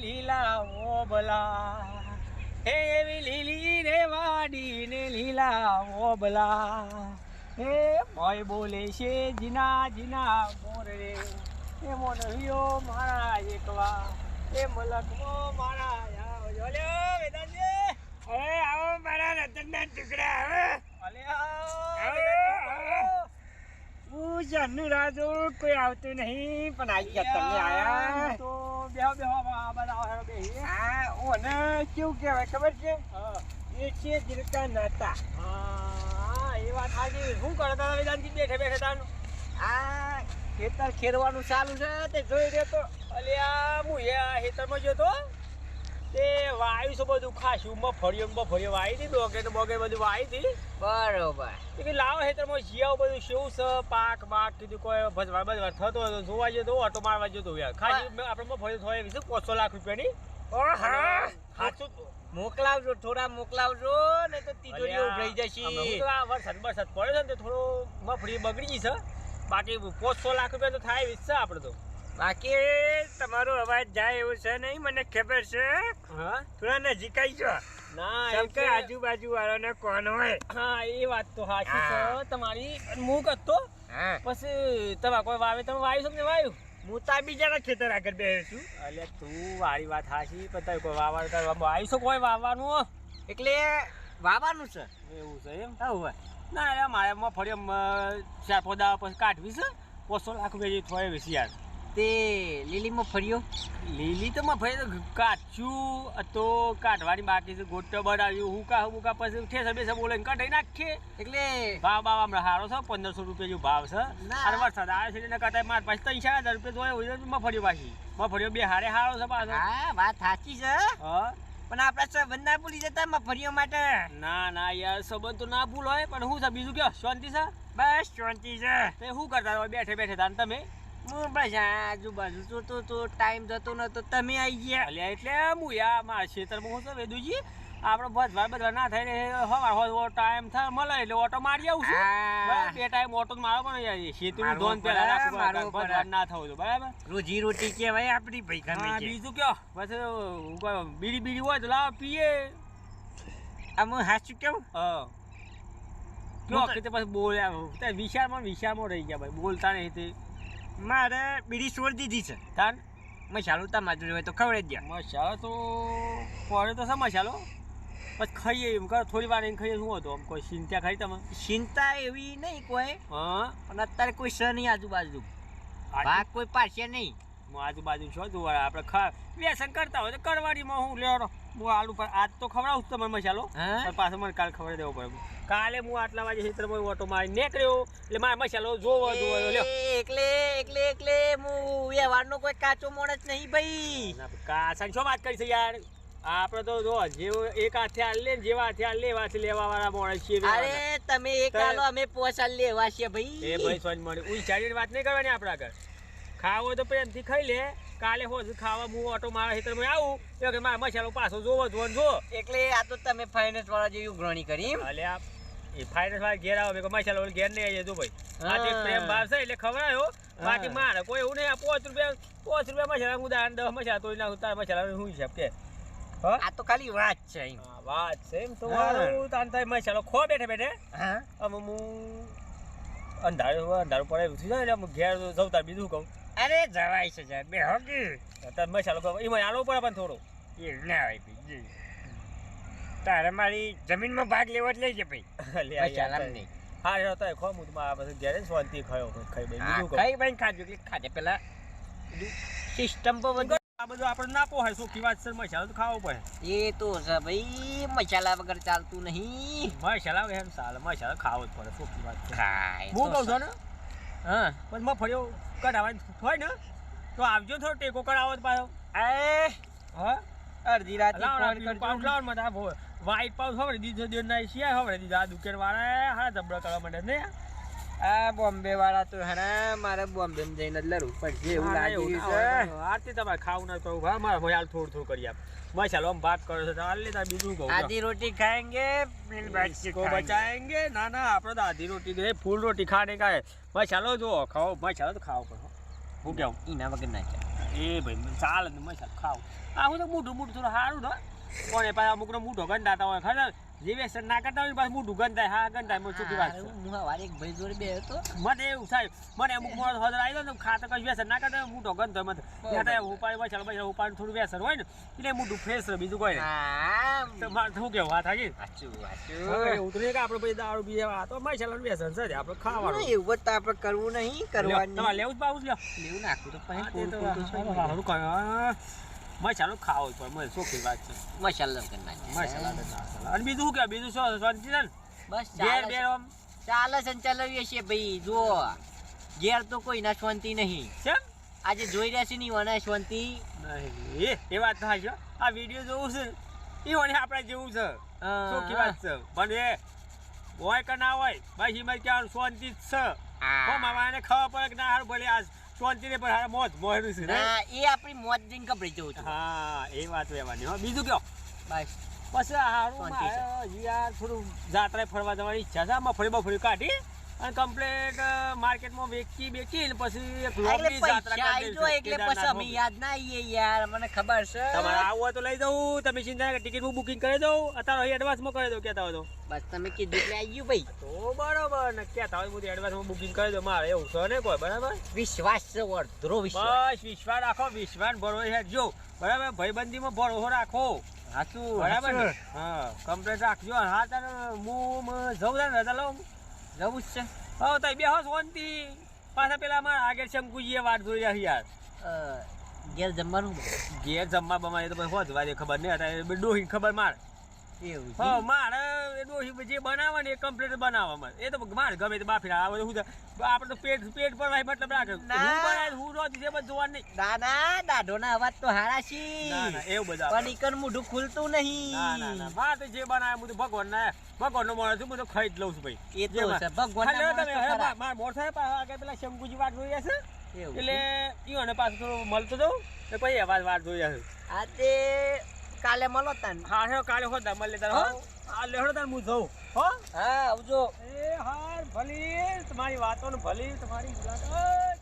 લીલા ઓબલા હે એવી લીલી રે વાડી ને લીલા ઓબલા હે મોય બોલે છે જીના જીના મોર રે એ મોનવિયો મારા એકવા એ મલકમો મારા આવજો લે વેદાંતજી અરે આવો મારા રતનના ટુકડા અલે આવો હું જાનુ રાજુ કોઈ આવતું નહીં પણ આવી ગયા તમે આયા તો બેહો બેહો બધા બેહી આ ઓને કેવું કહેવાય ખબર છે એ છે દિલકા નાતા હા એ વાત સાચી શું કરતા વેદાંતજી બેઠે બેઠે તાનું આ ખેતર ખેરવાનું ચાલુ છે તે જોઈ રહ્યો તો અલ્યા હું એ ખેતરમાં ગયો તો તે વાયુ છે બધું ખાસું મફળીઓ વાવી હતી ડોગે ને બોગે બધું વાવી હતી બરોબર એ કે લાવો ખેતરમાં જીયાઓ બધું શેવું છે પાક બાક કીધું કોઈ ભજવાર થતો હતો જોવા જતો ઓટો મારવા જતો યાર ખાસી આપણે મફળીઓ થયો એવી છે 500 લાખ રૂપિયાની ઓહા સાચું મોકલાવજો થોડા મોકલાવજો ને તો તિજોરી ઉભરાઈ જશે આ વરસાદ પડે છે ને તો થોડો મફળી બગડી છે બાકી 500 લાખ રૂપિયા તો થાય એવી છે આપણે તો બાકી તમારો અવાજ જાય એવું છે નહીં મને ખબર છે હા થોડા નજીક આવી જો ના કેમ કે આજુબાજુ વાળાને કોણ હોય હા એ વાત તો સાચી છે તમારી હું કરતો હા પછી તમે કોઈ વાવે તમે વાયુ છો કે વાયુ હું તો બીજાના ખેતર આગળ બેસું છું એટલે તું વાળી વાત સાચી પણ તમે કોઈ વાવવાનું વાયુ છો કોઈ વાવવાનું એટલે વાવાનું છે એવું છે એમ હોય ના એટલે મારે મફળી 4-5 દાડા પછી કાઢવી છે 500 લાખ રૂપિયા જેવી થોય વેસી યાર તે લીલીમાં ફર્યો લીલી તો મફળી તો કાઢશું તો કાઢવાની બાકી છે ગોટો બનાવ્યું હુકા પછી ઠેસર બેસર બોલે કઢાઈ નાખીએ એટલે ભાવ હમણાં સારો છે 1500 રૂપિયા જેવો ભાવ છે અને વરસાદ આવે છે એટલે કટાઈ માર પાસે 3,000 રૂપિયા હોય મફળીઓ પાછી મફળીઓ બે હારે સારો છે પાછો હા વાત સાચી છે હા પણ આપણે સંબંધ ના ભૂલી જતા મફળીઓ માટે ના યાર સંબંધ તો ના ભૂલ હોય પણ શું છે બીજું કયો શાંતિ છે બસ શાંતિ છે તે શું કરતા હોય બેઠે તાન તમે હું બસ આજુબાજુ તો ટાઈમ જતો નતો તમે આવી ગયા અલ્યા એટલે હું યાર મારા ખેતરમાં હું છું વેદુજી આપણે બધા ના થાય ને સવાર હોય ટાઈમ થાય મળે એટલે ઓટો મારી આવું છું બસ બે ટાઈમ ઓટો મારો પણ યાર ખેતીનું ધોન પેલા રાખવું ના થવું તો બરાબર રોજી રોટી કહેવાય આપણી ભાઈ ગમે બીજું કયો પછી બીડી હોય તો લાવ પીએ આમ હાચું કેવું કયો કે પછી બોલ્યા વિચારમાં રહી ગયા ભાઈ બોલતા નહીં તે મારે બીડી છોડી દીધી છે તાન મસાલો તમારે હોય તો ખવડાવી દે મસાલો તો પડે તો છે મસાલો પછી ખાઈએ એમ કરો થોડી વાર ખાઈએ શું હતું આમ કોઈ ચિંતા ખરી તમે ચિંતા એવી નહીં કોઈ હા પણ અત્યારે કોઈ છે નહીં આજુબાજુ ભાગ કોઈ પાછે નહીં આજુબાજુ છો દુવાળા આપણે વ્યસન કરતા હોય તો કરવાડીમાં હું લેવાનો હું આલુ પર આજ તો ખવડાવું તમને મસાલો પણ પાછો મને કાલે ખબર દેવો પડે કાલે હું આટલા વાગે ખેતરમાં ઓટો મારી નીકળ્યો એટલે મારે મસાલો જોવો લ્યો એકલે હું વ્યવહારનો કોઈ કાચો મોણસ નહીં ભાઈ કાસાની શું વાત કરી છે યાર આપણે તો જો જેવો એક હાથે હાલ લે જેવા હાથે હાલ લે એવાથી લેવા વાળા માણસ છીએ અરે તમે એક હાલો અમે પોસાલ લેવા છીએ ભાઈ એ ભાઈ સોજ મળી ઉઈ વાત નહીં કરવાની આપણે આગળ ખાવો તો પ્રેમથી ખાઈ લે કાલે હોજ ખાવા હું ઓટો મારા ખેતરમાં આવું કે મારા મસાલો પાછો જોવો જો એટલે આ તો તમે ફાઇનાન્સ વાળા જેવી ઉઘરાણી કરી અલે આ એ ફાઇનાન્સ વાળા ઘેર આવે મસાલો ઘેર નહીં આવી જો ભાઈ આ તે પ્રેમ ભાવ છે એટલે ખબર આવ્યો બાકી મારે કોઈ એવું નહીં 5 રૂપિયા મસાલા હું દાન 10 મસાલા તોડી નાખું તારા મસાલા શું હિસાબ કે આ તો ખાલી વાત છે વાત છે એમ તો મારું તાન થાય મસાલો ખો બેઠે હા અમે હું અંધારું પડે ઉઠી જાય એટલે ઘેર જવું તાર બીજું કહું અરે જવાય છે બે હોગી તાર મસાલો કહો એમાં આલો પડે પણ થોડો એ ના હોય ભાઈ તારે મારી જમીનમાં ભાગ લેવો જ લઈ છે ભાઈ મસાલા નહીં હા તો ખો હું તમારા પાસે ઘેર શાંતિ ખાયો ખાઈ બીજું ખાઈ ભાઈ ખાજો એટલે ખાજે પેલા સિસ્ટમ પર આ બધું આપણે ના પોહાય સુખી વાત છે મસાલો તો ખાવો પડે એ તો છે ભાઈ મસાલા વગર ચાલતું નહીં મસાલા વગર ચાલે મસાલો ખાવો જ પડે સુખી વાત છે ખાય હું કહું છું ને હા પણ મફળીઓ કઢાવવાની હોય ને તો આવજો થોડો ટેકો કરાવો જ પાછો હા અડધી રાતે વાઈટ પાઉસ હવે દીધો દે ના શિયા હવે દીધા આ દુકાન વાળા હા જબડા કરવા માંડે ને આ બોમ્બે વાળા તો હરા મારે બોમ્બે જઈને લડવું પડશે એવું લાગ્યું છે આરતી તમારે ખાવું ના તો હા મારે ભાઈ હાલ થોડું કરી આપ મસાલો આમ ભાગ કરો છો હાલ લેતા બીજું કહું આધી રોટી ખાएंगे को बचाएंगे ना આપણે તો આધી રોટી દે ફૂલ રોટી ખાને કા મસાલો જો ખાઓ મસાલો તો ખાવો પડે હું કેવું એના વગર ના ચાલે એ ભાઈ મને ચાલે ને મસાલો ખાવ આ હું તો મોઢું થોડું સારું ને કોને પાછા અમુકનો મોઢો ગંધાતા હોય ખબર જે વ્યસન ના કરતા હોય પાછું મોઢું ગંધાય હા ગંધાય મને ચોખ્ખી વાત છે. હું વારે એક ભાઈ જોડે બે હતો મને એવું થાય મને અમુક માણસ હદર આવી ને ખાતા કઈ વ્યસન ના કરતા હોય મોઢો ગંધ હોય મને ઉપાડી મસાલો ઉપાડી થોડું વ્યસન હોય ને એટલે મોઢું ફ્રેશ રહે બીજું કોઈ નહીં. તો મારે શું કેવું વાત હાજી એવું તો નહીં કે આપણે પછી દારૂ પીએ તો મસાલાનું વ્યસન છે આપણે ખાવાનું એવું તો આપણે કરવું નહીં કરવાનું તમારે લેવું જ પાવું લ્યો લેવું નાખવું તો પછી મસાલો ખાવો જ પડે મને ચોખ્ખી વાત છે મસાલા કરી નાખીએ. મસાલા અને બીજું કે બીજું શું શાંતિ છે ને બસ ઘેર બેર આમ ચાલે છે ને ચલાવીએ છીએ ભાઈ જુઓ ઘેર તો કોઈ ના શાંતિ નહીં કેમ આજે જોઈ રહ્યા છે ને મને શાંતિ નહીં એ વાત થાય છે આ વિડીયો જોવું છે એ વળી આપણે જેવું છે ચોખ્ખી વાત છે પણ એ હોય કે ના હોય ભાઈ એમાં ક્યાં શાંતિ જ છે હો મામાને ખબર પડે કે ના હારું ભલે આ શાંતિ ને પણ હારા મોજ મોડું છે ના એ આપણી મોજ જઈને કપડી જવું છું. હા એ વાત રહેવાની હો બીજું કયો બસ પછી હારું શાંતિ છે. મારે યાર થોડું જાત્રાએ ફરવા જવાની ઈચ્છા છે મફળી બફળી કાઢી અને કમ્પ્લેટ માર્કેટમાં બેકી ને પછી એક એટલે લોબી જાત્રા પૈસા કરી આવી જો એટલે પછી અમે યાદ ના આવીએ યાર મને ખબર છે તમારે આવું હોય તો લઈ દઉં તમે ચિંતા નહીં ટિકિટ હું બુકિંગ કરી દઉં અત્યારે અહીં એડવાન્સમાં કરી દઉં કહેતા હોય તો બસ તમે કીધું એટલે આવી ગયું ભાઈ તો બરોબર ને કહેતા હોય હું એડવાન્સમાં બુકિંગ કરી દઉં મારે એવું છે ને કોઈ બરાબર વિશ્વાસ છે અડધો વિશ્વાસ બસ વિશ્વાસ રાખો વિશ્વાસ ભરો હેડજો બરાબર ભાઈબંધીમાં ભરોસો રાખો સાચું બરાબર ને હા કમ્પ્લેટ રાખજો હા તારે હું જઉં તારે રજા લઉં જવું જ છે હા તો બે હો શાંતિ પાછા પેલા અમારા આગળ શંકુજીએ વાત જોઈ રહ્યા યાર ઘેર જમવાનું ઘેર જમવા બમાય તો પછી હોત વાજે ખબર નહીં હતા ડોહી ખબર મારે એવું હા મારે એ ડોહી જે બનાવે ને એ કમ્પ્લીટ બનાવવા મારે એ તો મારે ગમે તે બાફી આવે શું આપણે તો પેટ ભરવાય મતલબ રાખે હું બનાવે હું રોજ જે બધું જોવાનું નહીં દાદા દાઢોના અવાજ તો હારા છે ના ના એવું બધા પણ ઈકન મોઢું ખુલતું નહીં ના ના ના મારે તો જે બનાવે હું તો ભગવાનનો માણસ છું હું તો ખાઈ જ લઉં છું ભાઈ એ તો છે ભગવાન મારા મોર સાહેબ આગળ પેલા શંકુજી વાત જોઈ રહ્યા છે એવું એટલે ઈઓને પાછું થોડું મળતો જાઉં ને પછી અવાજ વાત જોઈ રહ્યા છે આ તે કાલે મળો તન હા હે કાલે હોતા મળે તાર હો આ લેહડો તાર હું જઉં હો હા આવજો એ હાર ભલી તમારી વાતો ને ભલી તમારી મુલાકાત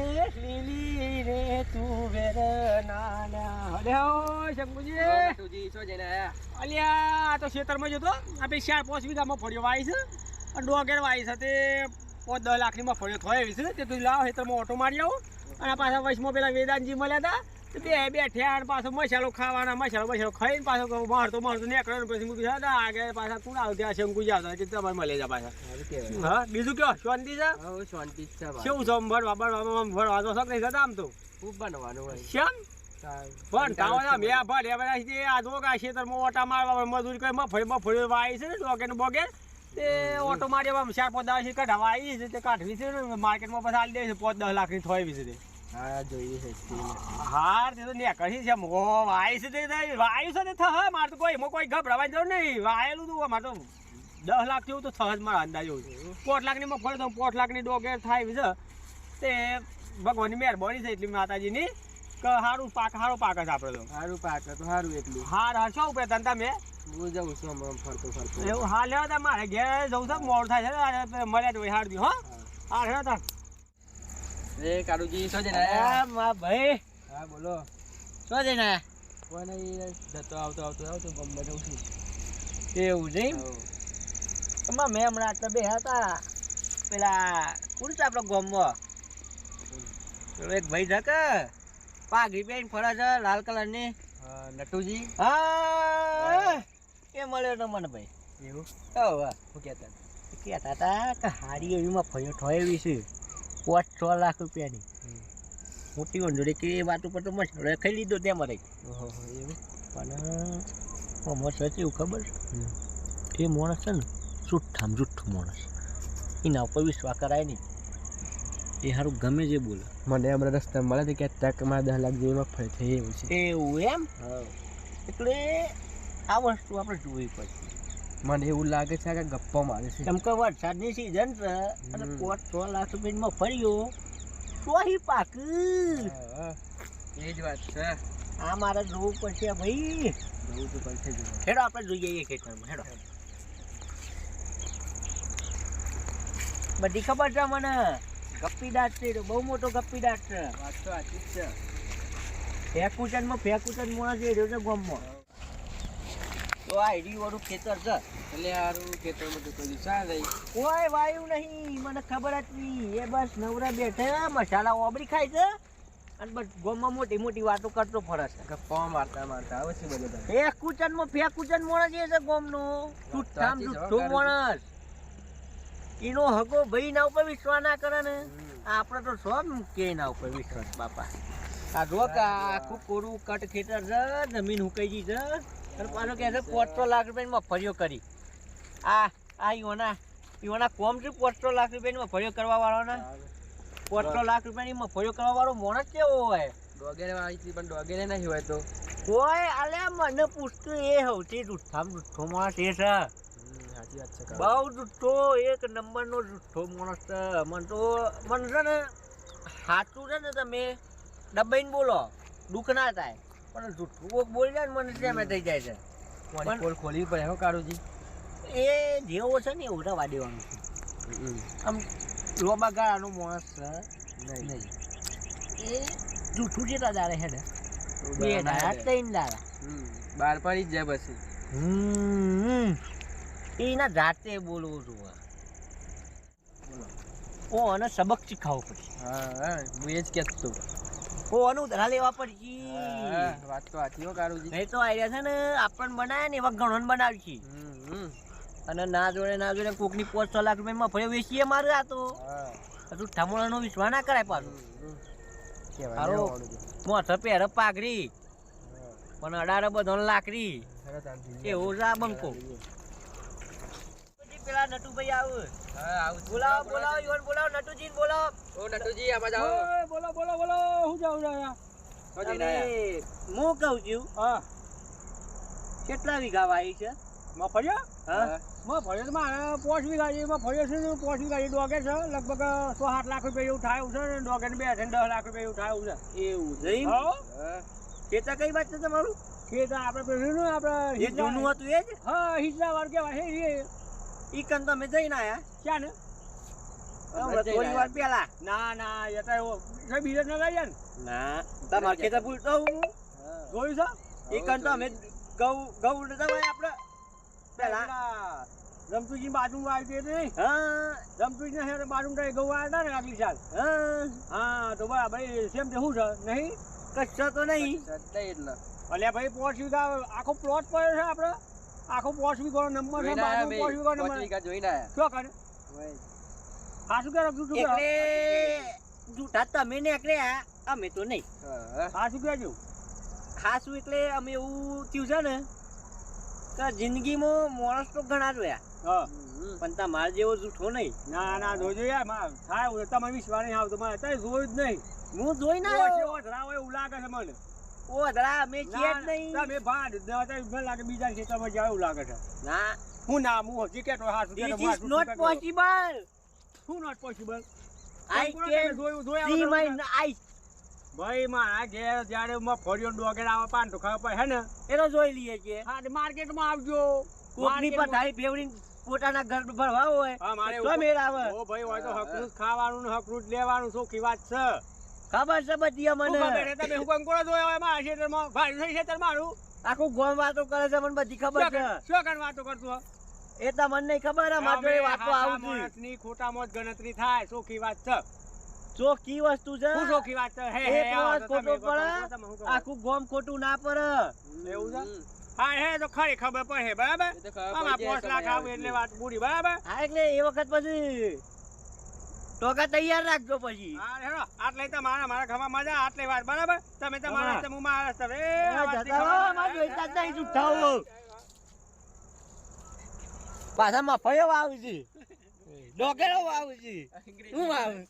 એ લીલી રે તું વેર નાના અરે હો શંકુજી તુજી સો જઈને આયા અલ્યા આ તો ખેતરમાં જતો આપણે 4-5 વીઘામાં ફળ્યો વાઈ છે અને ડોગેર વાઈ છે તે 5-10 લાખની માં ફળ્યો થોય એવી છે તે તું લાવ ખેતરમાં ઓટો મારી આવો અને પાછા વચમાં પેલા વેદાંતજી મળ્યા હતા બે બેઠ્યા અને પાછો મસાલો ખાવાના મસાલો ખાઈને પાછો મારતો નીકળ્યો ને પછી મૂકી હતા આગળ પાછા કોણ આવ ત્યાં શંકુજી આવતા કે તમારે મળે જા પાછા હા બીજું કયો શાંતિ છે શાંતિ છે કેવું છે ભરવા તો શક નહીં આમ તો ખૂબ બનવાનું હોય શ્યામ પણ તાવા મેં ભરે આ જો કા ખેતરમાં ઓટા મારવા મજૂરી કરી મફળી વાઈ છે ને ડોગેર ને બોગેર તે ઓટો મારી 4-5 દાડા કઢાવા આવી છે તે કાઢવી છે ને માર્કેટમાં પછી આલી દે છે 5-10 લાખની થોઈ છે હા જોઈએ છે હાર તે તો નેકળી છે મો વાય છે તે વાયુ છે તે થ માર તો કોઈ ગભરાવાની જરૂર નહીં વાયેલું તું માર તો 10 લાખ જેવું તો થજ મારા અંદાજ એવું છે 5 લાખની મગફળી તો 5 લાખની ડોગેર થાય છે તે ભગવાનની મહેરબાની છે એટલી માતાજીની કે સારું પાક છે આપણે તો સારું પાક તો સારું એટલું હાર શું ઉપરે તન તમે હું જઉં છું હમણાં ફરતો એવું હા લેવા તા મારે ઘેર જવું છે મોડું થાય છે મળ્યા તો હાર દી હો હા હેડો તા એ કાળુજી સો જઈને ભાઈ હા બોલો સો જઈને કોને જતો આવતો ગમે જઉં છું એવું નહીં એમાં મેં હમણાં આટલા બે હતા પેલા કોણ છે આપણો ગામમાં પેલો એક ભાઈ છે કે પાઘડી પહેરીને ફરે છે લાલ કલરની નટુજી હા એ મળ્યો તો મને ભાઈ એવું હું કહેતા હતા કે હારી એવીમાં ફયો ઠોય એવી છે 5-6 લાખ રૂપિયાની મોટી વંડોળી કે એ વાત ઉપર તો મસાલો ખાઈ લીધો ત્યાં મારે એવું પણ મને સાચી ખબર છે એ માણસ છે ને જુઠ્ઠું માણસ એના ઉપર વિશ્વાસ કરાય નહીં એ સારું ગમે જે બોલે મને હમણાં રસ્તા મળે છે કે ટકમાં 10 લાખ જેવી મગફળી થઈ એવું છે એવું એમ એટલે આ વસ્તુ આપણે જોવી પડશે મને એવું લાગે છે કે ગપ્પો મારે છે કેમ કે વરસાદની સિઝન છે અને 5-6 લાખ રૂપિયામાં ફર્યો સોહી પાક એ જ વાત છે આ મારે જોવું પડશે ભાઈ જવું તો પડશે જ હેડો આપણે જોઈએ એ ખેતરમાં હેડો બધી ખબર છે મને ગપ્પી દાંત છે બહુ મોટો ગપ્પી દાંત છે વાત તો સાચી જ છે ફેકુચનમાં મોણા જે રહ્યો છે ગામમાં તો આ ઈડી વાળું ખેતર છે એટલે હારું ખેતરમાં તો કોઈ દિવસ આ નહીં. કોઈ વાયુ નહીં મને ખબર જ નહીં એ બસ નવરા બેઠા મસાલા ઓબરી ખાય છે અને બસ ગામમાં મોટી મોટી વાતો કરતો ફરે છે ગપ્પા મારતા મારતા આવે છે બધા. ફેકુચન મોણસ જે છે ગામનો જુઠ્ઠામ જુઠ્ઠો માણસ એનો હગો ભાઈ ના ઉપર વિશ્વાસ ના કરે ને આપણે તો સબ કે ના ઉપર વિશ્વાસ બાપા આ જો કે આખું કોરું કટ ખેતર છે જમીન હુકાઈ ગઈ છે અને પાછો કહે છે 500 લાખ રૂપિયાની મફળીઓ કરી આ ઈઓના કોમ છે 500 લાખ રૂપિયાની મફળીઓ કરવા વાળાના 500 લાખ રૂપિયાની મફળીઓ કરવા વાળો માણસ કેવો હોય ડોગેરે વાળી હતી પણ ડોગેરે નહીં હોય તો કોઈ અલ્યા મને પૂછતું એ સૌથી જુઠ્ઠામ જુઠ્ઠો માણસ એ છે સાચી વાત છે. બહુ જુઠ્ઠો એક નંબરનો જુઠ્ઠો માણસ છે મને છે ને સાચું છે ને તમે દબાઈને બોલો દુઃખ ના થાય પણ જુઠ્ઠું કોક બોલી જાય ને મને તેમ થઈ જાય છે કોની પોલ ખોલવી પડે હો કાળુજી. એ જેવો છે ને એવું રવા દેવાનું છે આમ લોબા ગાળાનો માણસ છે નહીં એ જુઠ્ઠું જેટલા દાડે હેડે બે દાડા 3 દાડા બાર પડી જ જાય પછી. એના જાતે બોલવું છું ઓ અને સબક શીખાવવું પડશે હા હું એ જ કહેતો. ઓ અનું ધરા લેવા પડશે વાત તો સાચી હો કાળુજી. નહીં તો આઈડિયા છે ને આપણને બનાવે ને એવા ઘણોને બનાવી છે અને ના જોડે કોકની 500 લાખ રૂપિયામાં ફળ્યો વેચીએ મારે આ તો હજુ ઠામોળાનો વિશ્વાસ ના કરાય પાછું હારો મોથે પહેરે પાઘડી પણ અડારે બધો લાકડી એવું છે આ બંકો પેલા નટુભાઈ આવે બોલાવો યુવાન બોલાવો નટુજી ને બોલાવો. ઓ નટુજી આમાં જાઓ. બોલો હું જાઉં રહ્યા હું કહું છું કેટલા વીઘા વાવી છે મફળિયા હા મફળિયા તો મારે 5 વીઘા છે મફળિયા છે 5 વીઘા એ ડોગે છે લગભગ 100-8 લાખ રૂપિયા એવું થાય છે ને ડોગે ને 2-10 લાખ રૂપિયા એવું થાય છે એવું છે એમ? ખેતર કઈ વાત છે તમારું ખેતર આપણે પેલું ને આપણે જે જૂનું હતું એ જ હા હિજરા વાર કહેવાય છે એ ઈ કન તમે જઈને આયા ક્યાં ને થોડી વાર પેલા ના એ તો બીજે ન લઈ જાય ને ના તમારે ખેતર ભૂલતો હું જોયું છે ઈ કન તો અમે ઘઉં નતા વાય આપણે પેલા રમતુજી બાજુ આવી હતી નહીં હા રમતુજી ને બાજુ ઘઉં આવ્યા હતા ને આગલી સાલ હા તો બરાબર સેમ તે શું છે નહીં કશો તો નહીં એટલે અલ્યા ભાઈ 5 વીઘા આખો પ્લોટ પડ્યો છે આપણે આખો 5 વીઘાનો નંબર છે બાજુ 5 વીઘાનો નંબર જોઈને આયા. શું કરે હા શું કરે શું કરે એટલે જૂઠા તમે ને એટલે અમે તો નહીં હા શું કહેજો ખાસું એટલે અમે એવું થયું છે ને કે જિંદગીમાં માણસ તો ઘણા જોયા હા પણ તમારે જેવો જૂઠો નહીં ના જોજો યાર થાય એવું તમારે વિશ્વાસ નહીં આવતો મારે અત્યારે જોયું જ નહીં હું જોઈ ના એવો ધરાવો એવું લાગે છે મને ઓ ધરા અમે છીએ જ નહીં તમે ભાડ મને લાગે બીજા ખેતરમાં જાય એવું લાગે છે ના હું ના હું હજી કેતો હા શું This is not possible. શું not possible I can see my eyes. ભાઈ મારા ઘેર જ્યારે ફળિયો ડોગેર આવે પાન તો ખબર પડે હે ને એનો જોઈ લઈએ છીએ હા માર્કેટમાં આવજો કોકની પથારી ફેવરી પોતાના ઘર ભરવા હોય હા મારે તો મેળ આવે ઓ ભાઈ હોય તો હકનું જ ખાવાનું ને હકનું જ લેવાનું સોખી વાત છે ખબર છે બધી મને મને તમે હું કંકોડો જોયો હોય મારા ખેતરમાં ભાઈ થઈ ખેતર મારું આખું ગોમ વાતો કરે છે મને બધી ખબર છે શું કર વાતો કરતો એ તો મને નહીં ખબર મારે વાતો આવતી માણસની ખોટામાં જ ગણતરી થાય સોખી વાત છે ચોખ્ખી વસ્તુ છે શું સોખી વાત છે હે એક વાત ખોટો પડે આખું ગોમ ખોટું ના પડે એવું છે હા હે તો ખરી ખબર પડે બરાબર આમાં 5 લાખ આવે એટલે વાત પૂરી બરાબર હા એટલે એ વખત પછી ટોકા તૈયાર રાખજો પછી હા હેડો આટલે તો મારા ઘરમાં મજા આટલે વાત બરાબર તમે તમારા રસ્તે હું મારા રસ્તે પાછા મફાયો વાવું છે ડોકેરો વાવું છે હું વાવું